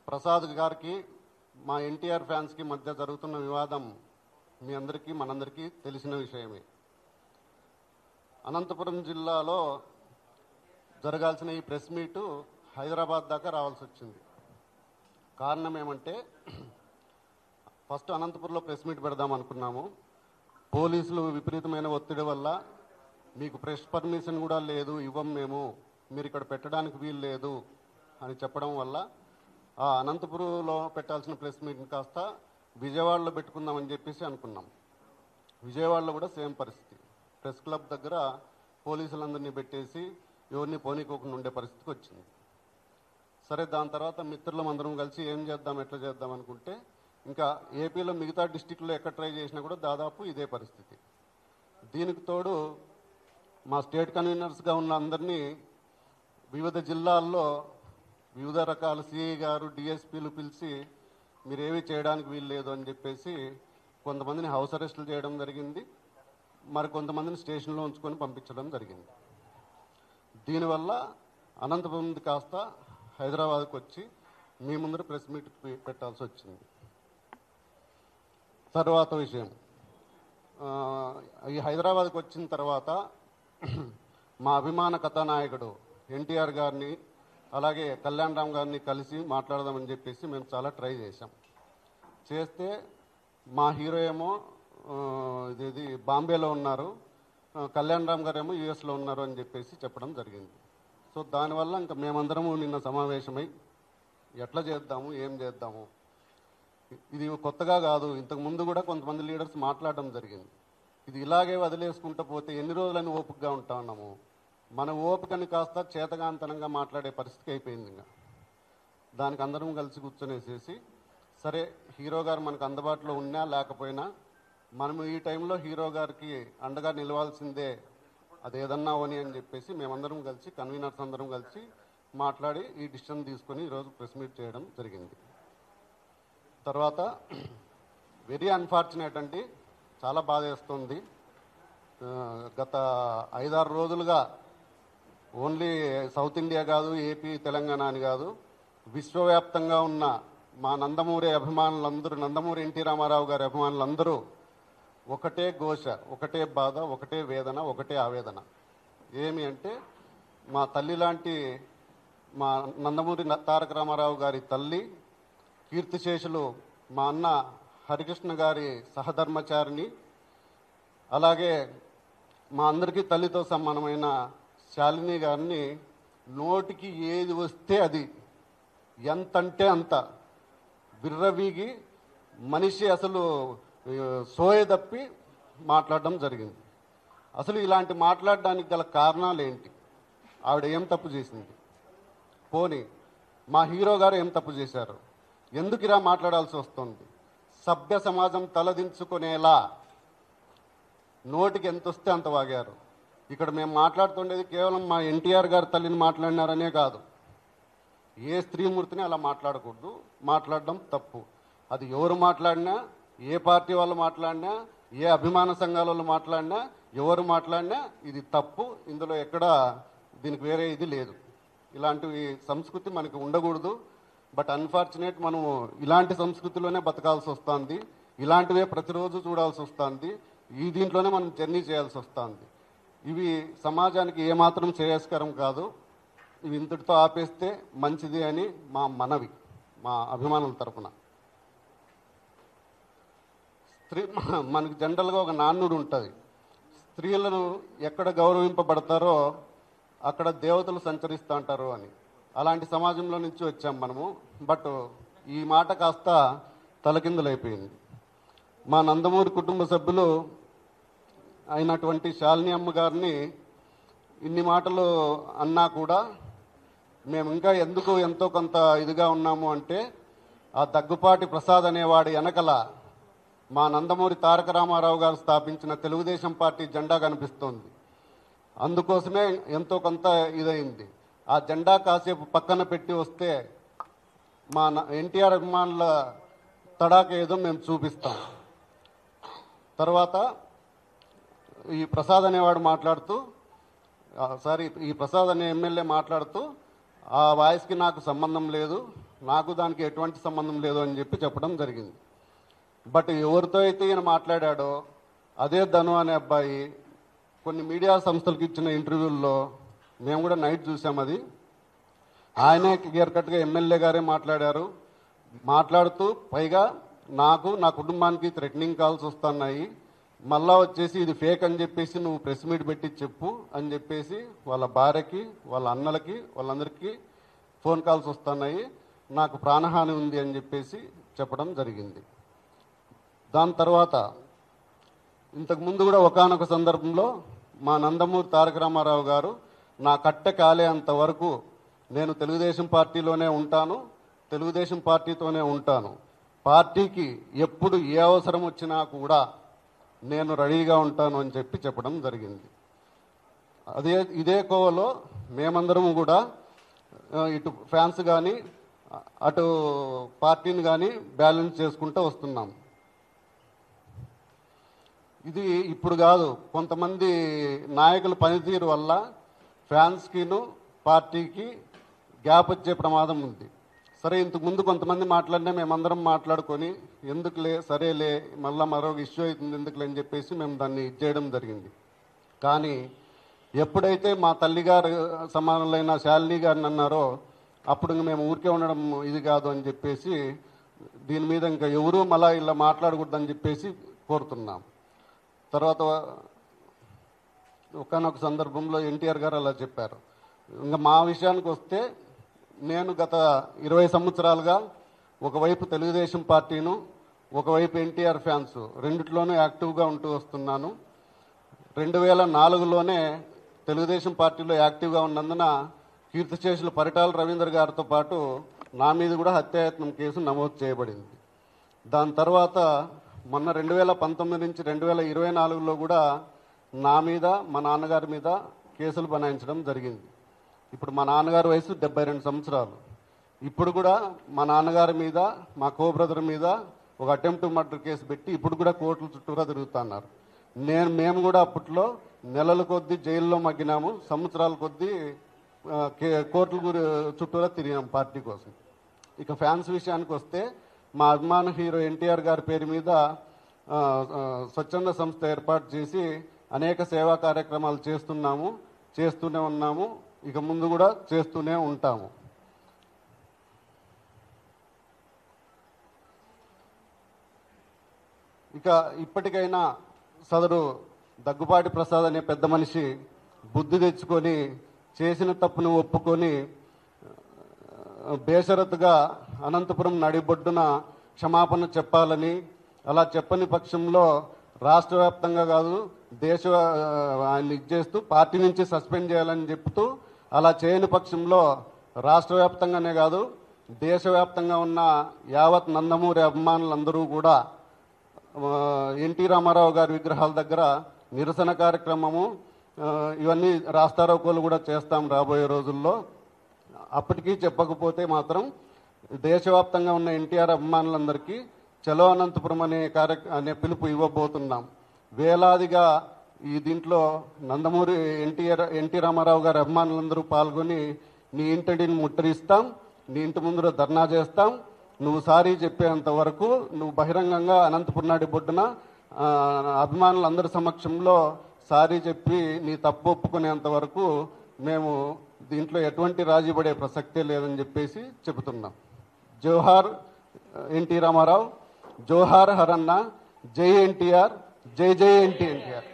ప్రసాద్ గారికి మా ఎన్టీఆర్ ఫ్యాన్స్కి మధ్య జరుగుతున్న వివాదం మీ అందరికీ మనందరికీ తెలిసిన విషయమే. అనంతపురం జిల్లాలో జరగాల్సిన ఈ ప్రెస్ మీటు హైదరాబాద్ దాకా రావాల్సి వచ్చింది. కారణం ఏమంటే, ఫస్ట్ అనంతపురంలో ప్రెస్ మీట్ పెడదాం అనుకున్నాము. పోలీసులు విపరీతమైన ఒత్తిడి వల్ల మీకు ప్రెస్ పర్మిషన్ కూడా లేదు, ఇవ్వం మేము, మీరు ఇక్కడ పెట్టడానికి వీలు లేదు అని చెప్పడం వల్ల ఆ అనంతపురంలో పెట్టాల్సిన ప్రెస్ మీట్ని కాస్త విజయవాడలో పెట్టుకుందామని చెప్పేసి అనుకున్నాం. విజయవాడలో కూడా సేమ్ పరిస్థితి. ప్రెస్ క్లబ్ దగ్గర పోలీసులందరినీ పెట్టేసి ఎవరిని పోనీకోకుండా ఉండే పరిస్థితికి వచ్చింది. సరే, దాని తర్వాత మిత్రులం అందరం కలిసి ఏం చేద్దాం, ఎట్లా చేద్దాం అనుకుంటే, ఇంకా ఏపీలో మిగతా డిస్టిక్లో ఎక్కడ ట్రై చేసినా కూడా దాదాపు ఇదే పరిస్థితి. దీనికి తోడు మా స్టేట్ కన్వీనర్స్గా ఉన్న అందరినీ వివిధ జిల్లాల్లో వివిధ రకాల సిఐ గారు, డిఎస్పీలు పిలిచి మీరేమీ చేయడానికి వీలు లేదు అని చెప్పేసి కొంతమందిని హౌస్ అరెస్టులు చేయడం జరిగింది. మరి కొంతమందిని స్టేషన్లో ఉంచుకొని పంపించడం జరిగింది. దీనివల్ల అనంతపురం కాస్త హైదరాబాద్కి వచ్చి మీ ముందర ప్రెస్ మీట్ పెట్టాల్సి వచ్చింది. తర్వాత విషయం, ఈ హైదరాబాద్కి వచ్చిన తర్వాత మా అభిమాన కథానాయకుడు ఎన్టీఆర్ గారిని అలాగే కళ్యాణ్ రామ్ గారిని కలిసి మాట్లాడదామని చెప్పేసి మేము చాలా ట్రై చేస్తే మా హీరో ఏమో ఇది బాంబేలో ఉన్నారు, కళ్యాణ్ రామ్ గారు ఏమో యూఎస్లో ఉన్నారు అని చెప్పేసి చెప్పడం జరిగింది. సో దానివల్ల ఇంకా మేమందరము నిన్న సమావేశమై ఎట్లా చేద్దాము, ఏం చేద్దాము, ఇది కొత్తగా కాదు, ఇంతకు ముందు కూడా కొంతమంది లీడర్స్ మాట్లాడడం జరిగింది. ఇది ఇలాగే వదిలేసుకుంటూ పోతే ఎన్ని రోజులని ఓపికగా ఉంటా ఉన్నాము. మన ఓపికని కాస్త చేతగాంతనంగా మాట్లాడే పరిస్థితి అయిపోయింది. ఇంకా దానికి అందరం కలిసి కూర్చొనేసేసి, సరే హీరో గారు మనకు అందుబాటులో ఉన్నా లేకపోయినా మనము ఈ టైంలో హీరో గారికి అండగా నిలవాల్సిందే, అదేదన్నా అని చెప్పేసి మేమందరం కలిసి, కన్వీనర్స్ అందరం కలిసి మాట్లాడి ఈ డిసిషన్ తీసుకొని ఈరోజు ప్రెస్ మీట్ చేయడం జరిగింది. తర్వాత వెరీ అన్ఫార్చునేట్ అండి, చాలా బాధ వేస్తుంది. గత 5-6 రోజులుగా ఓన్లీ సౌత్ ఇండియా కాదు, ఏపీ తెలంగాణ అని కాదు, విశ్వవ్యాప్తంగా ఉన్న మా నందమూరి అభిమానులందరూ, నందమూరి ఎన్టీ రామారావు గారి అభిమానులందరూ ఒకటే ఘోష, ఒకటే బాధ, ఒకటే వేదన, ఒకటే ఆవేదన. ఏమి అంటే, మా తల్లి లాంటి మా నందమూరి తారక రామారావు గారి తల్లి, కీర్తిశేషులు మా అన్న హరికృష్ణ గారి సహధర్మచారిని, అలాగే మా అందరికీ తల్లితో సమానమైన శాలిని గారిని నోటికి ఏది వస్తే అది, ఎంతంటే అంత బిర్రవీగి మనిషి అసలు సోయ తప్పి మాట్లాడడం జరిగింది. అసలు ఇలాంటి మాట్లాడడానికి గల కారణాలు ఏంటి? ఆవిడ ఏం తప్పు చేసింది? పోనీ మా హీరో గారు ఏం తప్పు చేశారు? ఎందుకు ఇలా మాట్లాడాల్సి వస్తుంది? సభ్య సమాజం తలదించుకునేలా నోటికి ఎంత వస్తే అంత వాగారు. ఇక్కడ మేము మాట్లాడుతుండేది కేవలం మా ఎన్టీఆర్ గారి తల్లిని మాట్లాడినారనే కాదు, ఏ స్త్రీమూర్తిని అలా మాట్లాడకూడదు, మాట్లాడడం తప్పు. అది ఎవరు మాట్లాడినా, ఏ పార్టీ వాళ్ళు మాట్లాడినా, ఏ అభిమాన సంఘాల వాళ్ళు మాట్లాడినా, ఎవరు మాట్లాడినా ఇది తప్పు. ఇందులో ఎక్కడ దీనికి వేరే ఇది లేదు. ఇలాంటివి సంస్కృతి మనకి ఉండకూడదు. బట్ అన్ఫార్చునేట్ మనము ఇలాంటి సంస్కృతిలోనే బతకాల్సి వస్తుంది, ఇలాంటివే ప్రతిరోజు చూడాల్సి వస్తుంది, ఈ దీంట్లోనే మనం జర్నీ చేయాల్సి వస్తుంది. ఇవి సమాజానికి ఏమాత్రం శ్రేయస్కరం కాదు. ఇవి ఇంతటితో ఆపేస్తే మంచిది అని మా మనవి, మా అభిమానుల తరఫున. మనకు జనరల్గా ఒక నానుడు ఉంటుంది, స్త్రీలను ఎక్కడ గౌరవింపబడతారో అక్కడ దేవతలు సంచరిస్తూ అంటారు అని. అలాంటి సమాజంలో నుంచి వచ్చాం మనము. బట్ ఈ మాట కాస్త తలకిందులైపోయింది. మా నందమూరి కుటుంబ సభ్యులు అయినటువంటి శాలిని అమ్మ గారిని ఇన్ని మాటలు అన్నా కూడా మేము ఇంకా ఎందుకు ఎంతో కొంత ఇదిగా ఉన్నాము అంటే, ఆ దగ్గుపాటి ప్రసాద్ అనేవాడి వెనకల మా నందమూరి తారక రామారావు గారు స్థాపించిన తెలుగుదేశం పార్టీ జెండా కనిపిస్తోంది. అందుకోసమే ఎంతో కొంత ఇదైంది. ఆ జెండా కాసేపు పక్కన పెట్టి వస్తే మా ఎన్టీఆర్ అభిమానుల తడాక ఏదో మేము చూపిస్తాం. తర్వాత ఈ ప్రసాద్ అనేవాడు మాట్లాడుతూ, ఈ ప్రసాద్ అనే ఎమ్మెల్యే మాట్లాడుతూ, ఆ వాయిస్కి నాకు సంబంధం లేదు, నాకు దానికి ఎటువంటి సంబంధం లేదు అని చెప్పి చెప్పడం జరిగింది. బట్ ఎవరితో అయితే ఈయన మాట్లాడాడో అదే ధను అనే అబ్బాయి కొన్ని మీడియా సంస్థలకు ఇచ్చిన ఇంటర్వ్యూల్లో మేము కూడా నైట్ చూసాం. అది ఆయనే క్లియర్ కట్గా ఎమ్మెల్యే గారే మాట్లాడారు. మాట్లాడుతూ పైగా నాకు నా కుటుంబానికి థ్రెటనింగ్ కాల్స్ వస్తున్నాయి, మళ్ళా వచ్చేసి ఇది ఫేక్ అని చెప్పేసి నువ్వు ప్రెస్ మీట్ పెట్టి చెప్పు అని చెప్పేసి వాళ్ళ భార్యకి, వాళ్ళ అన్నలకి, వాళ్ళందరికీ ఫోన్ కాల్స్ వస్తున్నాయి, నాకు ప్రాణహాని ఉంది అని చెప్పేసి చెప్పడం జరిగింది. దాని తర్వాత ఇంతకుముందు కూడా ఒకానొక సందర్భంలో మా నందమూరి తారక రామారావు గారు నా కట్టె కాలేంత వరకు నేను తెలుగుదేశం పార్టీలోనే ఉంటాను, తెలుగుదేశం పార్టీతోనే ఉంటాను, పార్టీకి ఎప్పుడు ఏ అవసరం వచ్చినా కూడా నేను రెడీగా ఉంటాను అని చెప్పి చెప్పడం జరిగింది. ఇదే కోవలో మేమందరం కూడా ఇటు ఫ్యాన్స్ కానీ అటు పార్టీని కానీ బ్యాలెన్స్ చేసుకుంటూ వస్తున్నాం. ఇది ఇప్పుడు కాదు, కొంతమంది నాయకుల పనితీరు వల్ల ఫ్యాన్స్కిను పార్టీకి గ్యాప్ వచ్చే ప్రమాదం ఉంది. సరే, ఇంతకుముందు కొంతమంది మాట్లాడినా మేమందరం మాట్లాడుకొని ఎందుకులే సరేలే మళ్ళీ మరో ఇష్యూ అవుతుంది ఎందుకులే అని చెప్పేసి మేము దాన్ని ఇచ్చేయడం జరిగింది. కానీ ఎప్పుడైతే మా తల్లిగారు సమానులైన శాలిని గారిని అన్నారో అప్పుడు మేము ఊరికే ఉండడం ఇది కాదు అని చెప్పేసి దీని మీద ఇంకా ఎవరూ మళ్ళీ ఇలా మాట్లాడకూడదని చెప్పేసి కోరుతున్నాం. తర్వాత ఒకనొక సందర్భంలో ఎన్టీఆర్ గారు అలా చెప్పారు. ఇంకా మా విషయానికి వస్తే నేను గత 20 సంవత్సరాలుగా ఒకవైపు తెలుగుదేశం పార్టీను, ఒకవైపు ఎన్టీఆర్ ఫ్యాన్స్ రెండిట్లోనూ యాక్టివ్గా ఉంటూ వస్తున్నాను. 2004లోనే తెలుగుదేశం పార్టీలో యాక్టివ్గా ఉన్నందున కీర్తిశేషులు పరిటాల రవీంద్ర గారితో పాటు నా మీద కూడా హత్యాయత్నం కేసు నమోదు చేయబడింది. దాని తర్వాత మొన్న 2019 నుంచి 2024లో కూడా నా మీద మా నాన్నగారి మీద కేసులు బనాయించడం జరిగింది. ఇప్పుడు మా నాన్నగారి వయసు 72 సంవత్సరాలు. ఇప్పుడు కూడా మా నాన్నగారి మీద, మా కో బ్రదర్ మీద ఒక అటెంప్ట్ మర్డర్ కేసు పెట్టి ఇప్పుడు కూడా కోర్టుల చుట్టూరా తిరుగుతున్నారు. మేము కూడా అప్పట్లో నెలల కొద్దీ జైల్లో మగ్గినాము, సంవత్సరాల కొద్దీ కోర్టుల చుట్టూరా తిరిగాం పార్టీ కోసం. ఇక ఫ్యాన్స్ విషయానికి వస్తే మా అభిమాన హీరో ఎన్టీఆర్ గారి పేరు మీద స్వచ్ఛంద సంస్థ ఏర్పాటు చేసి అనేక సేవా కార్యక్రమాలు చేస్తూనే ఉన్నాము, ఇక ముందు కూడా చేస్తూనే ఉంటాము. ఇక ఇప్పటికైనా సదరు దగ్గుపాటి ప్రసాద్ అనే పెద్ద మనిషి బుద్ధి తెచ్చుకొని చేసిన తప్పును ఒప్పుకొని బేషరతుగా అనంతపురం నడిబొడ్డున క్షమాపణ చెప్పాలని, అలా చెప్పని పక్షంలో రాష్ట్ర వ్యాప్తంగా కాదు ఆయన ఇచ్చేస్తూ పార్టీ నుంచి సస్పెండ్ చేయాలని చెప్తూ, అలా చేయని పక్షంలో రాష్ట్ర వ్యాప్తంగానే కాదు దేశవ్యాప్తంగా ఉన్న యావత్ నందమూరి అభిమానులందరూ కూడా ఎన్టీ రామారావు గారి విగ్రహాల దగ్గర నిరసన కార్యక్రమము ఇవన్నీ రాస్తారోకోలు కూడా చేస్తాం రాబోయే రోజుల్లో. అప్పటికీ చెప్పకపోతే మాత్రం దేశవ్యాప్తంగా ఉన్న ఎన్టీఆర్ అభిమానులందరికీ చలో అనంతపురం అనే పిలుపు ఇవ్వబోతున్నాం. వేలాదిగా ఈ దీంట్లో నందమూరి ఎన్టీ రామారావు గారి అభిమానులందరూ పాల్గొని నీ ఇంటిని ముట్టడిస్తాం, నీ ఇంటి ముందు ధర్నా చేస్తాం, నువ్వు సారీ చెప్పేంత వరకు నువ్వు బహిరంగంగా అనంతపురం నాటి బొడ్డున అభిమానులందరి సమక్షంలో సారీ చెప్పి నీ తప్పు ఒప్పుకునేంత వరకు మేము దీంట్లో ఎటువంటి రాజీ పడే ప్రసక్తే లేదని చెప్పేసి చెబుతున్నాం. జోహార్ ఎన్టీ రామారావు, జోహార్ హరన్న, జై ఎన్టీఆర్, జై జై ఎన్టీఆర్.